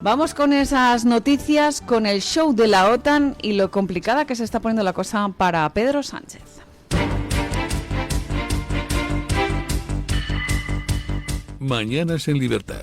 Vamos con esas noticias, con el show de la OTAN y lo complicada que se está poniendo la cosa para Pedro Sánchez. Mañanas en Libertad.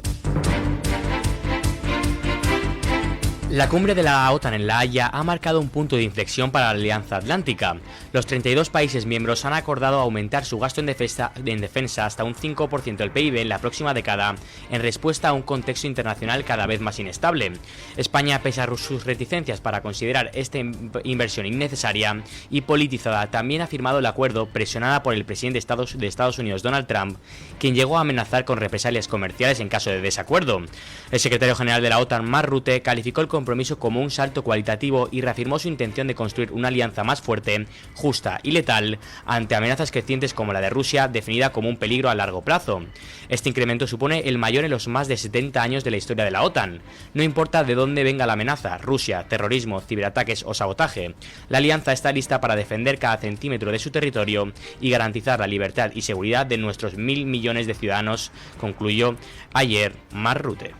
La cumbre de la OTAN en La Haya ha marcado un punto de inflexión para la Alianza Atlántica. Los 32 países miembros han acordado aumentar su gasto en defensa hasta un 5% del PIB en la próxima década, en respuesta a un contexto internacional cada vez más inestable. España, pese a sus reticencias para considerar esta inversión innecesaria y politizada, también ha firmado el acuerdo presionada por el presidente de Estados Unidos, Donald Trump, quien llegó a amenazar con represalias comerciales en caso de desacuerdo. El secretario general de la OTAN, Mark Rutte, calificó el compromiso como un salto cualitativo y reafirmó su intención de construir una alianza más fuerte, justa y letal ante amenazas crecientes como la de Rusia, definida como un peligro a largo plazo. Este incremento supone el mayor en los más de 70 años de la historia de la OTAN. No importa de dónde venga la amenaza, Rusia, terrorismo, ciberataques o sabotaje, la alianza está lista para defender cada centímetro de su territorio y garantizar la libertad y seguridad de nuestros 1.000 millones de ciudadanos, concluyó ayer Mark Rutte.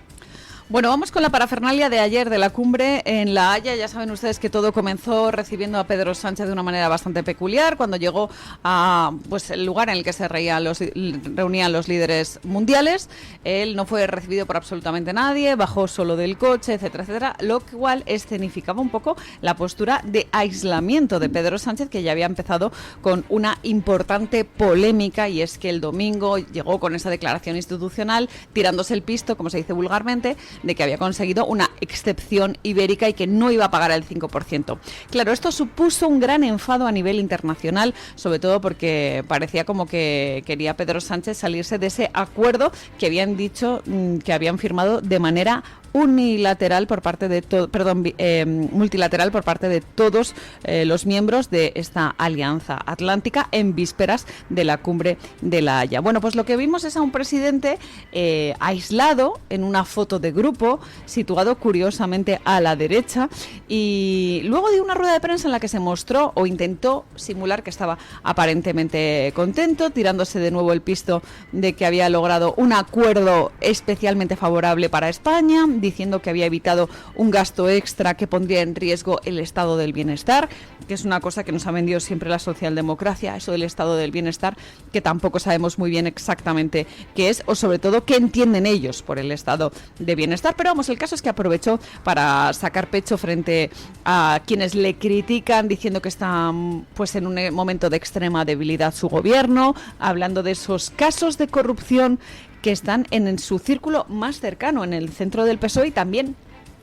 Bueno, vamos con la parafernalia de ayer de la cumbre en La Haya. Ya saben ustedes que todo comenzó recibiendo a Pedro Sánchez de una manera bastante peculiar cuando llegó a el lugar en el que se reunían los líderes mundiales. Él no fue recibido por absolutamente nadie, bajó solo del coche, etcétera, etcétera, lo cual escenificaba un poco la postura de aislamiento de Pedro Sánchez, que ya había empezado con una importante polémica, y es que el domingo llegó con esa declaración institucional tirándose el pisto, como se dice vulgarmente, de que había conseguido una excepción ibérica y que no iba a pagar el 5%. Claro, esto supuso un gran enfado a nivel internacional, sobre todo porque parecía como que quería Pedro Sánchez salirse de ese acuerdo que habían dicho que habían firmado de manera multilateral por parte de todos los miembros de esta alianza atlántica en vísperas de la cumbre de La Haya. Bueno, pues lo que vimos es a un presidente aislado en una foto de grupo, situado curiosamente a la derecha, y luego de una rueda de prensa en la que se mostró o intentó simular que estaba aparentemente contento, tirándose de nuevo el pisto de que había logrado un acuerdo especialmente favorable para España, diciendo que había evitado un gasto extra que pondría en riesgo el estado del bienestar, que es una cosa que nos ha vendido siempre la socialdemocracia, eso del estado del bienestar, que tampoco sabemos muy bien exactamente qué es, o sobre todo qué entienden ellos por el estado de bienestar. Pero vamos, el caso es que aprovechó para sacar pecho frente a quienes le critican, diciendo que está en un momento de extrema debilidad su gobierno, hablando de esos casos de corrupción que están en su círculo más cercano, en el centro del PSOE y también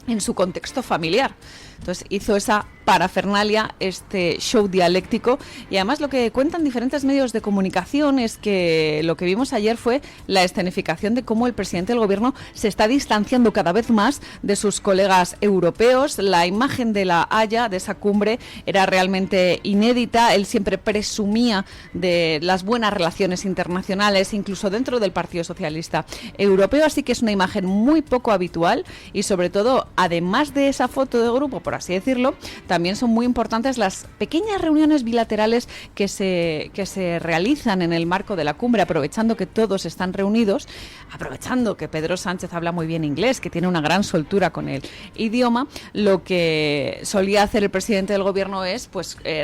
en su contexto familiar. Entonces hizo esa parafernalia, este show dialéctico, y además lo que cuentan diferentes medios de comunicación es que lo que vimos ayer fue la escenificación de cómo el presidente del gobierno se está distanciando cada vez más de sus colegas europeos. La imagen de La Haya, de esa cumbre, era realmente inédita. Él siempre presumía de las buenas relaciones internacionales, incluso dentro del Partido Socialista Europeo, así que es una imagen muy poco habitual y, sobre todo, además de esa foto de grupo, por así decirlo, también son muy importantes las pequeñas reuniones bilaterales que se realizan en el marco de la cumbre, aprovechando que todos están reunidos, aprovechando que Pedro Sánchez habla muy bien inglés, que tiene una gran soltura con el idioma. Lo que solía hacer el presidente del gobierno es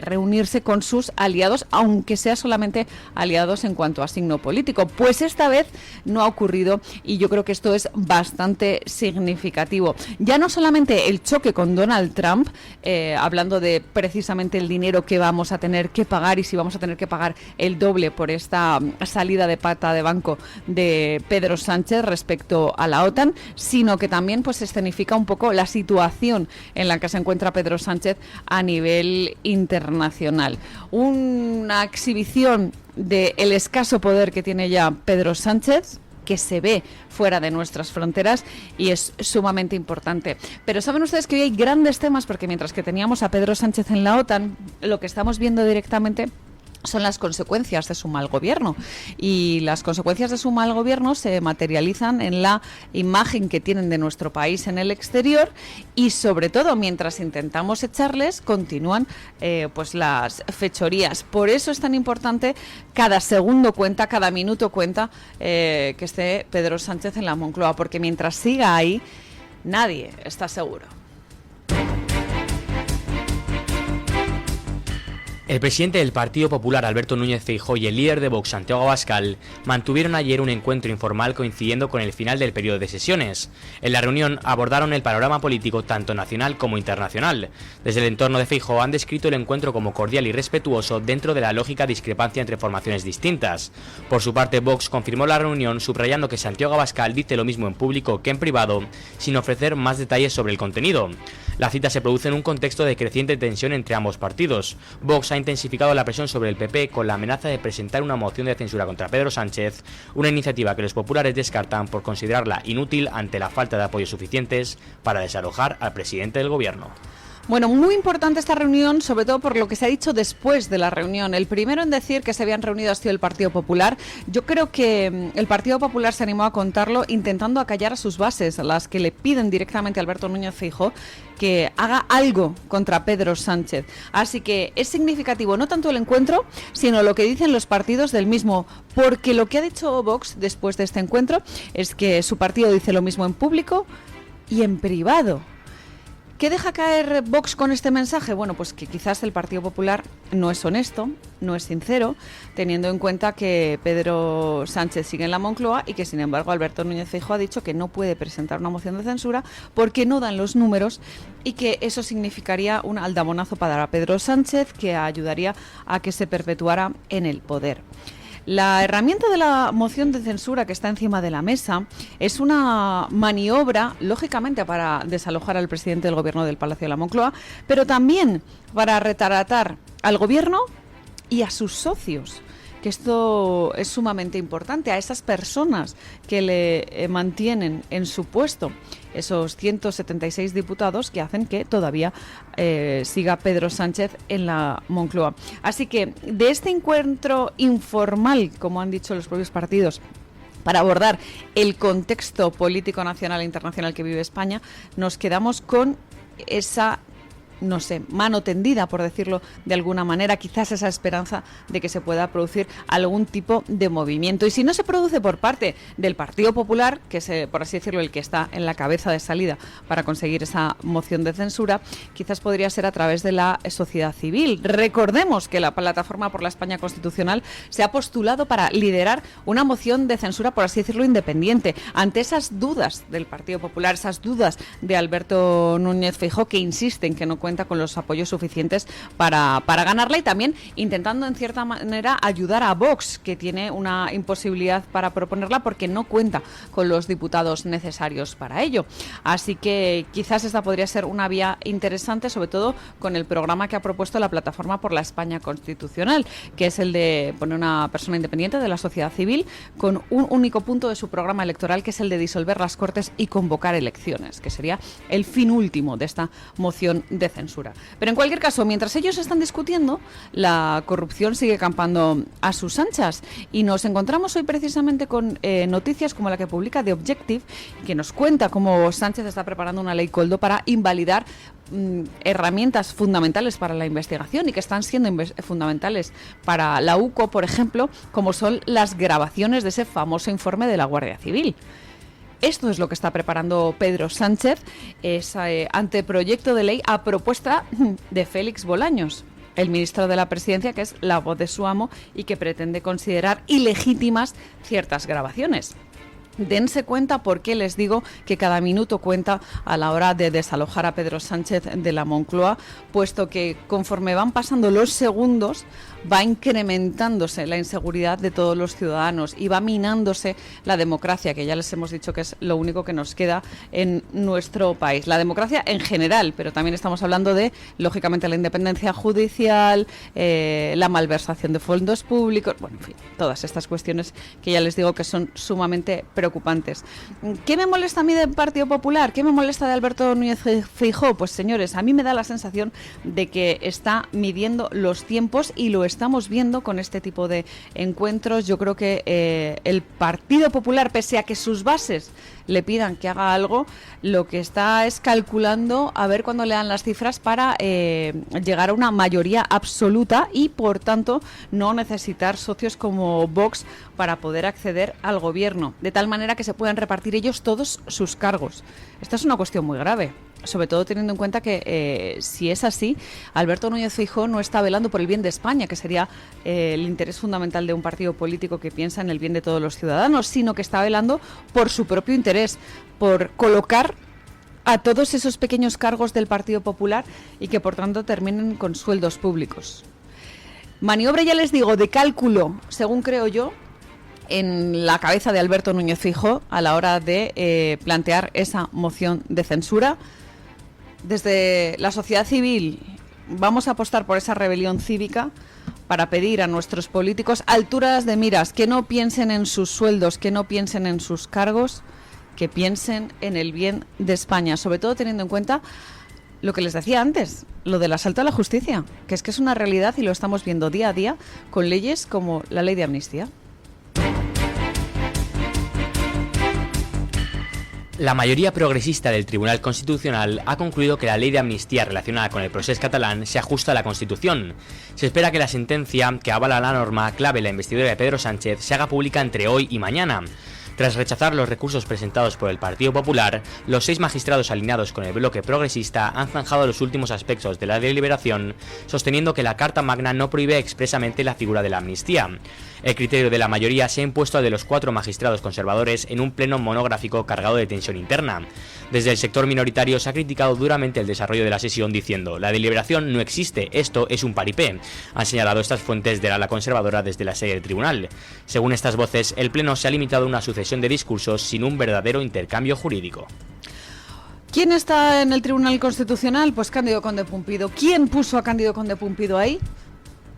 reunirse con sus aliados, aunque sea solamente aliados en cuanto a signo político. Pues esta vez no ha ocurrido, y yo creo que esto es bastante significativo. Ya no solamente el choque con Donald Trump, hablando de precisamente el dinero que vamos a tener que pagar y si vamos a tener que pagar el doble por esta salida de pata de banco de Pedro Sánchez respecto a la OTAN, sino que también se escenifica un poco la situación en la que se encuentra Pedro Sánchez a nivel internacional. Una exhibición del escaso poder que tiene ya Pedro Sánchez, que se ve fuera de nuestras fronteras, y es sumamente importante. Pero saben ustedes que hoy hay grandes temas, porque mientras que teníamos a Pedro Sánchez en la OTAN, lo que estamos viendo directamente son las consecuencias de su mal gobierno, y las consecuencias de su mal gobierno se materializan en la imagen que tienen de nuestro país en el exterior, y sobre todo mientras intentamos echarles continúan las fechorías. Por eso es tan importante, cada segundo cuenta, cada minuto cuenta, que esté Pedro Sánchez en la Moncloa, porque mientras siga ahí nadie está seguro. El presidente del Partido Popular, Alberto Núñez Feijóo, y el líder de Vox, Santiago Abascal, mantuvieron ayer un encuentro informal coincidiendo con el final del periodo de sesiones. En la reunión abordaron el panorama político tanto nacional como internacional. Desde el entorno de Feijóo han descrito el encuentro como cordial y respetuoso dentro de la lógica discrepancia entre formaciones distintas. Por su parte, Vox confirmó la reunión subrayando que Santiago Abascal dice lo mismo en público que en privado, sin ofrecer más detalles sobre el contenido. La cita se produce en un contexto de creciente tensión entre ambos partidos. Vox ha intensificado la presión sobre el PP con la amenaza de presentar una moción de censura contra Pedro Sánchez, una iniciativa que los populares descartan por considerarla inútil ante la falta de apoyos suficientes para desalojar al presidente del gobierno. Bueno, muy importante esta reunión, sobre todo por lo que se ha dicho después de la reunión. El primero en decir que se habían reunido ha sido el Partido Popular. Yo creo que el Partido Popular se animó a contarlo intentando acallar a sus bases, a las que le piden directamente a Alberto Núñez Feijóo que haga algo contra Pedro Sánchez. Así que es significativo no tanto el encuentro, sino lo que dicen los partidos del mismo, porque lo que ha dicho Vox después de este encuentro es que su partido dice lo mismo en público y en privado. ¿Qué deja caer Vox con este mensaje? Bueno, pues que quizás el Partido Popular no es honesto, no es sincero, teniendo en cuenta que Pedro Sánchez sigue en la Moncloa y que, sin embargo, Alberto Núñez Feijóo ha dicho que no puede presentar una moción de censura porque no dan los números y que eso significaría un aldabonazo para Pedro Sánchez que ayudaría a que se perpetuara en el poder. La herramienta de la moción de censura que está encima de la mesa es una maniobra, lógicamente, para desalojar al presidente del gobierno del Palacio de la Moncloa, pero también para retratar al gobierno y a sus socios, que esto es sumamente importante, a esas personas que le mantienen en su puesto, esos 176 diputados que hacen que todavía siga Pedro Sánchez en la Moncloa. Así que de este encuentro informal, como han dicho los propios partidos, para abordar el contexto político nacional e internacional que vive España, nos quedamos con esa, no sé, mano tendida, por decirlo de alguna manera, quizás esa esperanza de que se pueda producir algún tipo de movimiento. Y si no se produce por parte del Partido Popular, que es, por así decirlo, el que está en la cabeza de salida para conseguir esa moción de censura, quizás podría ser a través de la sociedad civil. Recordemos que la Plataforma por la España Constitucional se ha postulado para liderar una moción de censura, por así decirlo, independiente, ante esas dudas del Partido Popular, esas dudas de Alberto Núñez Feijóo, que insisten que no cuenta con los apoyos suficientes para ganarla, y también intentando en cierta manera ayudar a Vox, que tiene una imposibilidad para proponerla porque no cuenta con los diputados necesarios para ello. Así que quizás esta podría ser una vía interesante, sobre todo con el programa que ha propuesto la Plataforma por la España Constitucional, que es el de poner una persona independiente de la sociedad civil con un único punto de su programa electoral, que es el de disolver las Cortes y convocar elecciones, que sería el fin último de esta moción de censura. Pero en cualquier caso, mientras ellos están discutiendo, la corrupción sigue campando a sus anchas, y nos encontramos hoy precisamente con noticias como la que publica The Objective, que nos cuenta cómo Sánchez está preparando una ley Koldo para invalidar herramientas fundamentales para la investigación y que están siendo fundamentales para la UCO, por ejemplo, como son las grabaciones de ese famoso informe de la Guardia Civil. Esto es lo que está preparando Pedro Sánchez, ese anteproyecto de ley a propuesta de Félix Bolaños, el ministro de la Presidencia, que es la voz de su amo y que pretende considerar ilegítimas ciertas grabaciones. Dense cuenta por qué les digo que cada minuto cuenta a la hora de desalojar a Pedro Sánchez de la Moncloa, puesto que conforme van pasando los segundos va incrementándose la inseguridad de todos los ciudadanos y va minándose la democracia, que ya les hemos dicho que es lo único que nos queda en nuestro país. La democracia en general, pero también estamos hablando de, lógicamente, la independencia judicial, la malversación de fondos públicos, bueno, en fin, todas estas cuestiones que ya les digo que son sumamente preocupantes. ¿Qué me molesta a mí del Partido Popular? ¿Qué me molesta de Alberto Núñez Feijóo? Pues, señores, a mí me da la sensación de que está midiendo los tiempos, y lo estamos viendo con este tipo de encuentros. Yo creo que el Partido Popular, pese a que sus bases le pidan que haga algo, lo que está es calculando a ver cuándo le dan las cifras para llegar a una mayoría absoluta y, por tanto, no necesitar socios como Vox para poder acceder al gobierno. De tal manera manera que se puedan repartir ellos todos sus cargos. Esta es una cuestión muy grave, sobre todo teniendo en cuenta que si es así, Alberto Núñez Feijóo no está velando por el bien de España, que sería el interés fundamental de un partido político que piensa en el bien de todos los ciudadanos, sino que está velando por su propio interés, por colocar a todos esos pequeños cargos del Partido Popular y que por tanto terminen con sueldos públicos. Maniobra, ya les digo, de cálculo, según creo yo, en la cabeza de Alberto Núñez Feijóo a la hora de plantear esa moción de censura. Desde la sociedad civil vamos a apostar por esa rebelión cívica para pedir a nuestros políticos alturas de miras, que no piensen en sus sueldos, que no piensen en sus cargos, que piensen en el bien de España, sobre todo teniendo en cuenta lo que les decía antes, lo del asalto a la justicia, que es una realidad y lo estamos viendo día a día con leyes como la ley de amnistía. La mayoría progresista del Tribunal Constitucional ha concluido que la ley de amnistía relacionada con el procés catalán se ajusta a la Constitución. Se espera que la sentencia que avala la norma clave la investidura de Pedro Sánchez se haga pública entre hoy y mañana. Tras rechazar los recursos presentados por el Partido Popular, los 6 magistrados alineados con el bloque progresista han zanjado los últimos aspectos de la deliberación, sosteniendo que la Carta Magna no prohíbe expresamente la figura de la amnistía. El criterio de la mayoría se ha impuesto al de los 4 magistrados conservadores en un pleno monográfico cargado de tensión interna. Desde el sector minoritario se ha criticado duramente el desarrollo de la sesión diciendo: la deliberación no existe, esto es un paripé. Han señalado estas fuentes del ala conservadora desde la sede del tribunal. Según estas voces, el pleno se ha limitado a una sucesión de discursos sin un verdadero intercambio jurídico. ¿Quién está en el Tribunal Constitucional? Pues Cándido Conde Pumpido. ¿Quién puso a Cándido Conde Pumpido ahí?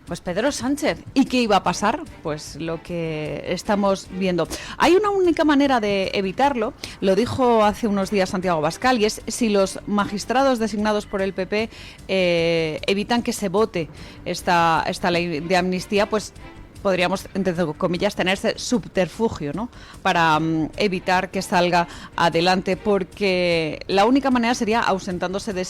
Pues Pedro Sánchez. ¿Y qué iba a pasar? Pues lo que estamos viendo. Hay una única manera de evitarlo, lo dijo hace unos días Santiago Abascal, y es si los magistrados designados por el PP evitan que se vote esta ley de amnistía, pues podríamos, entre comillas, tener ese subterfugio, ¿no?, para evitar que salga adelante, porque la única manera sería ausentándose de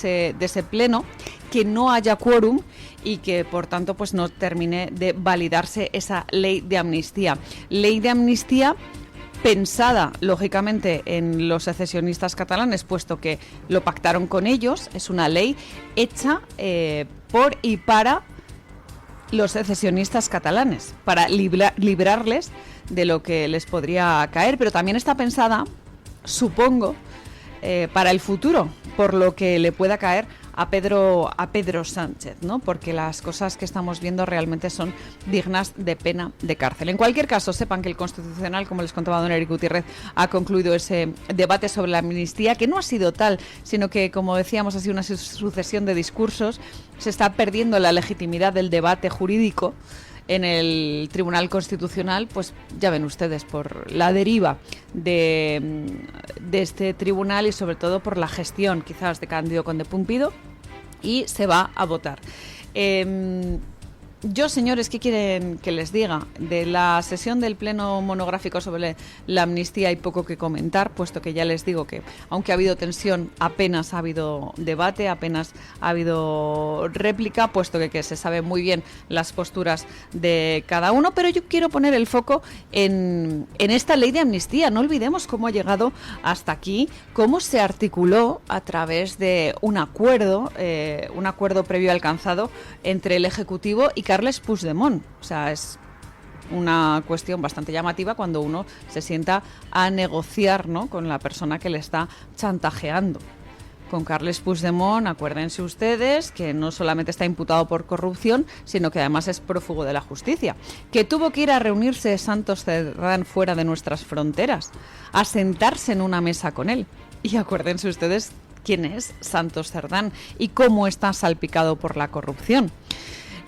ese pleno, que no haya quórum y que, por tanto, pues no termine de validarse esa ley de amnistía. Ley de amnistía pensada, lógicamente, en los secesionistas catalanes, puesto que lo pactaron con ellos. Es una ley hecha por y para los secesionistas catalanes, para librarles de lo que les podría caer, pero también está pensada, supongo, para el futuro, por lo que le pueda caer a Pedro Sánchez, ¿no? Porque las cosas que estamos viendo realmente son dignas de pena de cárcel. En cualquier caso, sepan que el Constitucional, como les contaba don Eric Gutiérrez, ha concluido ese debate sobre la amnistía, que no ha sido tal, sino que, como decíamos, ha sido una sucesión de discursos. Se está perdiendo la legitimidad del debate jurídico en el Tribunal Constitucional, pues ya ven ustedes, por la deriva de este tribunal y sobre todo por la gestión quizás de Cándido Conde Pumpido, y se va a votar. Yo, señores, ¿qué quieren que les diga? De la sesión del pleno monográfico sobre la amnistía hay poco que comentar, puesto que ya les digo que, aunque ha habido tensión, apenas ha habido debate, apenas ha habido réplica, puesto que se sabe muy bien las posturas de cada uno. Pero yo quiero poner el foco en esta ley de amnistía. No olvidemos cómo ha llegado hasta aquí, cómo se articuló a través de un acuerdo previo alcanzado entre el Ejecutivo y Carles Puigdemont. O sea, es una cuestión bastante llamativa cuando uno se sienta a negociar, ¿no?, con la persona que le está chantajeando. Con Carles Puigdemont, acuérdense ustedes que no solamente está imputado por corrupción, sino que además es prófugo de la justicia, que tuvo que ir a reunirse Santos Cerdán fuera de nuestras fronteras, a sentarse en una mesa con él. Y acuérdense ustedes quién es Santos Cerdán y cómo está salpicado por la corrupción.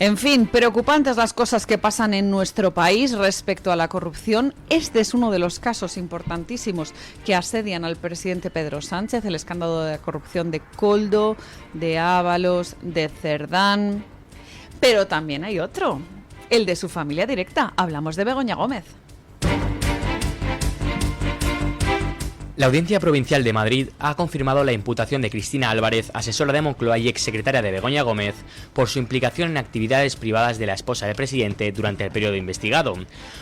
En fin, preocupantes las cosas que pasan en nuestro país respecto a la corrupción. Este es uno de los casos importantísimos que asedian al presidente Pedro Sánchez, el escándalo de corrupción de Koldo, de Ábalos, de Cerdán. Pero también hay otro, el de su familia directa. Hablamos de Begoña Gómez. La Audiencia Provincial de Madrid ha confirmado la imputación de Cristina Álvarez, asesora de Moncloa y exsecretaria de Begoña Gómez, por su implicación en actividades privadas de la esposa del presidente durante el periodo investigado.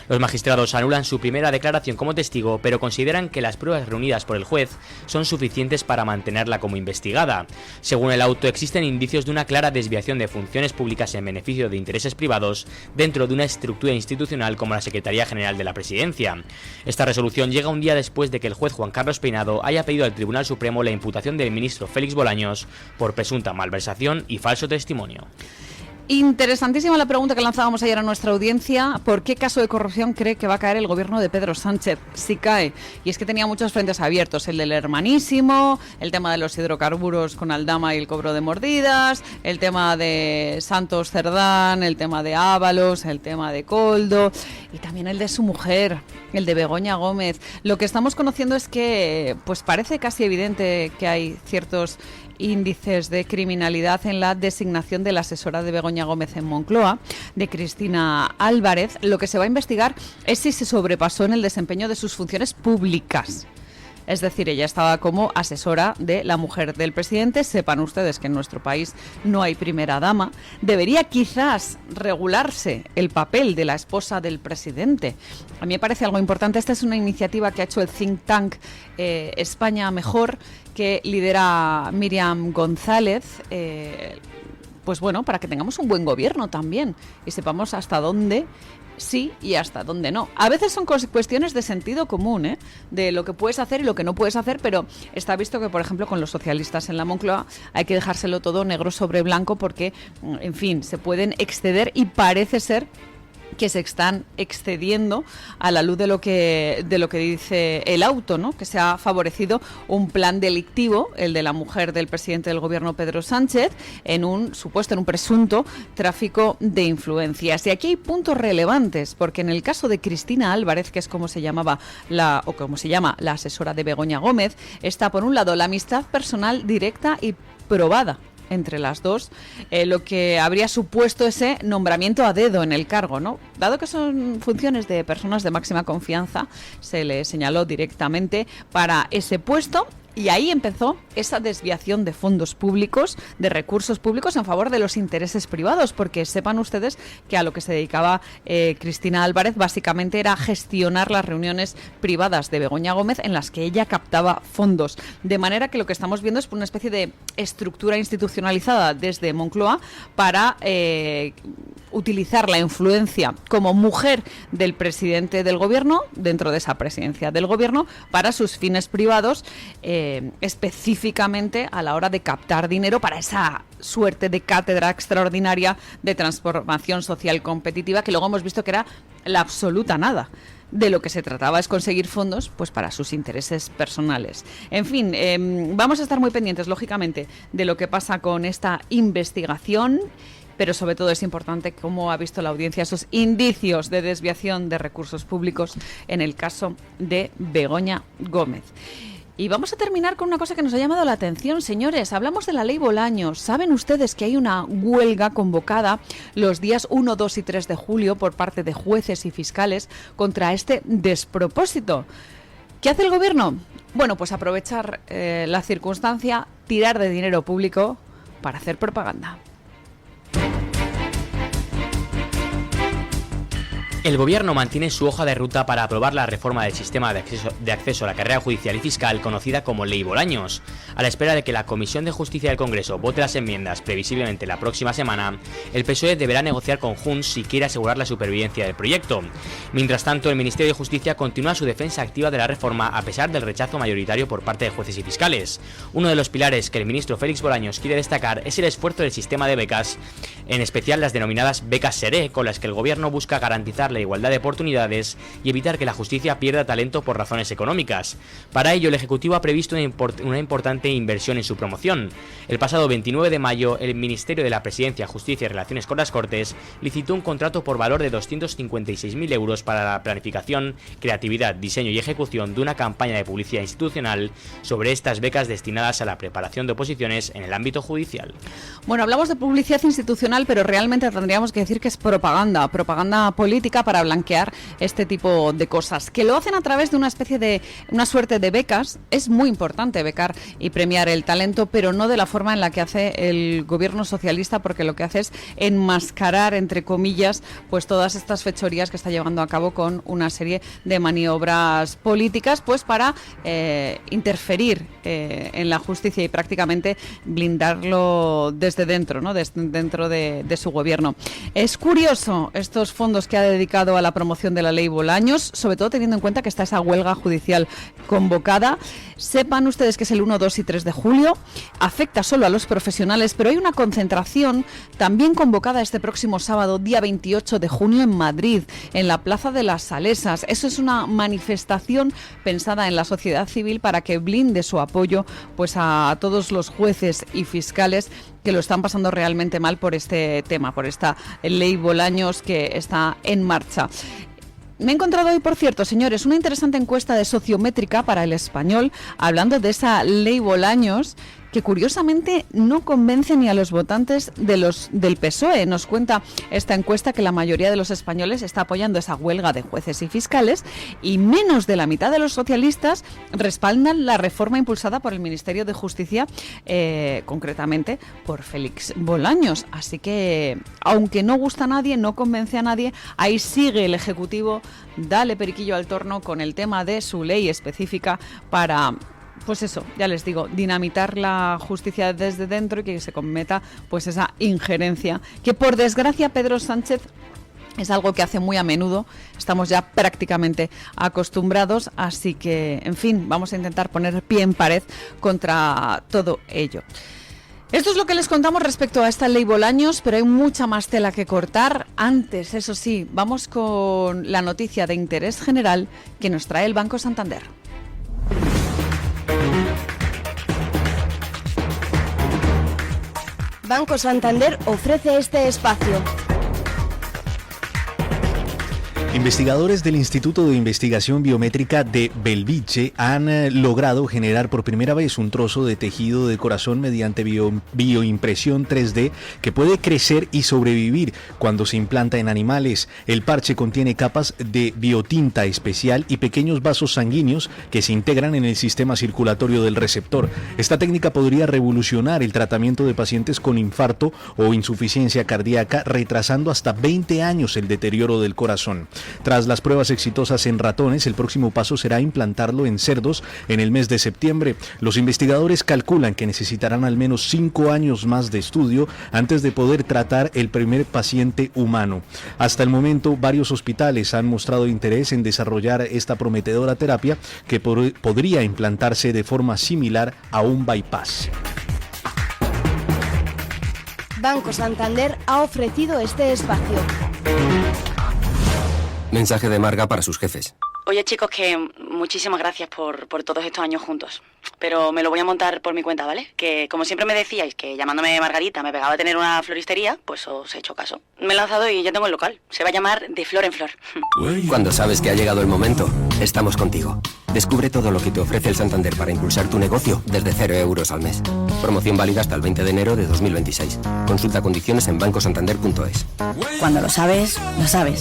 Los magistrados anulan su primera declaración como testigo, pero consideran que las pruebas reunidas por el juez son suficientes para mantenerla como investigada. Según el auto, existen indicios de una clara desviación de funciones públicas en beneficio de intereses privados dentro de una estructura institucional como la Secretaría General de la Presidencia. Esta resolución llega un día después de que el juez Juan Carlos Peinado haya pedido al Tribunal Supremo la imputación del ministro Félix Bolaños por presunta malversación y falso testimonio. Interesantísima la pregunta que lanzábamos ayer a nuestra audiencia. ¿Por qué caso de corrupción cree que va a caer el gobierno de Pedro Sánchez? Si cae. Y es que tenía muchos frentes abiertos. El del hermanísimo, el tema de los hidrocarburos con Aldama y el cobro de mordidas, el tema de Santos Cerdán, el tema de Ábalos, el tema de Koldo y también el de su mujer, el de Begoña Gómez. Lo que estamos conociendo es que pues parece casi evidente que hay ciertos índices de criminalidad en la designación de la asesora de Begoña Gómez en Moncloa, de Cristina Álvarez. Lo que se va a investigar es si se sobrepasó en el desempeño de sus funciones públicas. Es decir, ella estaba como asesora de la mujer del presidente. Sepan ustedes que en nuestro país no hay primera dama. Debería quizás regularse el papel de la esposa del presidente. A mí me parece algo importante. Esta es una iniciativa que ha hecho el think tank España Mejor, que lidera Miriam González. Pues bueno, para que tengamos un buen gobierno también y sepamos hasta dónde sí y hasta dónde no. A veces son cuestiones de sentido común, de lo que puedes hacer y lo que no puedes hacer, pero está visto que, por ejemplo, con los socialistas en la Moncloa hay que dejárselo todo negro sobre blanco porque, en fin, se pueden exceder y parece ser que se están excediendo a la luz de lo que dice el auto, ¿no? Que se ha favorecido un plan delictivo, el de la mujer del presidente del gobierno Pedro Sánchez, en un presunto tráfico de influencias. Y aquí hay puntos relevantes, porque en el caso de Cristina Álvarez, que es como se llama la asesora de Begoña Gómez, está por un lado la amistad personal directa y probada entre las dos, lo que habría supuesto ese nombramiento a dedo en el cargo, ¿no? Dado que son funciones de personas de máxima confianza, se le señaló directamente para ese puesto. Y ahí empezó esa desviación de fondos públicos, de recursos públicos en favor de los intereses privados, porque sepan ustedes que a lo que se dedicaba Cristina Álvarez básicamente era gestionar las reuniones privadas de Begoña Gómez en las que ella captaba fondos. De manera que lo que estamos viendo es una especie de estructura institucionalizada desde Moncloa para utilizar la influencia como mujer del presidente del gobierno, dentro de esa presidencia del gobierno, para sus fines privados, específicamente a la hora de captar dinero para esa suerte de cátedra extraordinaria de transformación social competitiva, que luego hemos visto que era la absoluta nada. De lo que se trataba es conseguir fondos pues para sus intereses personales. En fin, vamos a estar muy pendientes, lógicamente, de lo que pasa con esta investigación, pero sobre todo es importante cómo ha visto la audiencia esos indicios de desviación de recursos públicos en el caso de Begoña Gómez. Y vamos a terminar con una cosa que nos ha llamado la atención, señores. Hablamos de la ley Bolaños. ¿Saben ustedes que hay una huelga convocada los días 1, 2 y 3 de julio por parte de jueces y fiscales contra este despropósito? ¿Qué hace el gobierno? Bueno, pues aprovechar la circunstancia, tirar de dinero público para hacer propaganda. El Gobierno mantiene su hoja de ruta para aprobar la reforma del sistema de acceso a la carrera judicial y fiscal, conocida como Ley Bolaños. A la espera de que la Comisión de Justicia del Congreso vote las enmiendas previsiblemente la próxima semana, el PSOE deberá negociar con Junts si quiere asegurar la supervivencia del proyecto. Mientras tanto, el Ministerio de Justicia continúa su defensa activa de la reforma a pesar del rechazo mayoritario por parte de jueces y fiscales. Uno de los pilares que el ministro Félix Bolaños quiere destacar es el esfuerzo del sistema de becas, en especial las denominadas becas SERE, con las que el Gobierno busca garantizar la igualdad de oportunidades y evitar que la justicia pierda talento por razones económicas. Para ello, el Ejecutivo ha previsto una importante inversión en su promoción. El pasado 29 de mayo, el Ministerio de la Presidencia, Justicia y Relaciones con las Cortes licitó un contrato por valor de 256.000 euros para la planificación, creatividad, diseño y ejecución de una campaña de publicidad institucional sobre estas becas destinadas a la preparación de oposiciones en el ámbito judicial. Bueno, hablamos de publicidad institucional, pero realmente tendríamos que decir que es propaganda política, maniobra para blanquear este tipo de cosas. Que lo hacen a través de una especie de, una suerte de becas. Es muy importante becar y premiar el talento, pero no de la forma en la que hace el gobierno socialista, porque lo que hace es enmascarar, entre comillas, pues todas estas fechorías que está llevando a cabo con una serie de maniobras políticas, pues para interferir en la justicia y prácticamente blindarlo desde dentro, ¿no? Dentro de su gobierno. Es curioso estos fondos que ha dedicado a la promoción de la ley Bolaños, sobre todo teniendo en cuenta que está esa huelga judicial convocada. Sepan ustedes que es el 1, 2 y 3 de julio, afecta solo a los profesionales, pero hay una concentración también convocada este próximo sábado, día 28 de junio, en Madrid, en la Plaza de las Salesas. Eso es una manifestación pensada en la sociedad civil para que blinde su apoyo pues a todos los jueces y fiscales que lo están pasando realmente mal por este tema, por esta ley Bolaños que está en marcha. Me he encontrado hoy, por cierto, señores, una interesante encuesta de Sociométrica para El Español, hablando de esa ley Bolaños, que curiosamente no convence ni a los votantes del PSOE. Nos cuenta esta encuesta que la mayoría de los españoles está apoyando esa huelga de jueces y fiscales, y menos de la mitad de los socialistas respaldan la reforma impulsada por el Ministerio de Justicia, concretamente por Félix Bolaños. Así que, aunque no gusta a nadie, no convence a nadie, ahí sigue el Ejecutivo, dale periquillo al torno con el tema de su ley específica para... pues eso, ya les digo, dinamitar la justicia desde dentro y que se cometa pues esa injerencia, que por desgracia Pedro Sánchez es algo que hace muy a menudo, estamos ya prácticamente acostumbrados, así que, en fin, vamos a intentar poner pie en pared contra todo ello. Esto es lo que les contamos respecto a esta ley Bolaños, pero hay mucha más tela que cortar. Antes, eso sí, vamos con la noticia de interés general que nos trae el Banco Santander. Banco Santander ofrece este espacio. Investigadores del Instituto de Investigación Biométrica de Belviche han logrado generar por primera vez un trozo de tejido de corazón mediante bioimpresión 3D que puede crecer y sobrevivir cuando se implanta en animales. El parche contiene capas de biotinta especial y pequeños vasos sanguíneos que se integran en el sistema circulatorio del receptor. Esta técnica podría revolucionar el tratamiento de pacientes con infarto o insuficiencia cardíaca, retrasando hasta 20 años el deterioro del corazón. Tras las pruebas exitosas en ratones, el próximo paso será implantarlo en cerdos en el mes de septiembre. Los investigadores calculan que necesitarán al menos 5 años más de estudio antes de poder tratar el primer paciente humano. Hasta el momento, varios hospitales han mostrado interés en desarrollar esta prometedora terapia que podría implantarse de forma similar a un bypass. Banco Santander ha ofrecido este espacio. Mensaje de Marga para sus jefes. Oye, chicos, que muchísimas gracias por todos estos años juntos. Pero me lo voy a montar por mi cuenta, ¿vale? Que como siempre me decíais que llamándome Margarita me pegaba a tener una floristería, pues os he hecho caso. Me he lanzado y ya tengo el local. Se va a llamar De Flor en Flor. Cuando sabes que ha llegado el momento, estamos contigo. Descubre todo lo que te ofrece el Santander para impulsar tu negocio desde 0 euros al mes. Promoción válida hasta el 20 de enero de 2026. Consulta condiciones en bancosantander.es. Cuando lo sabes, lo sabes.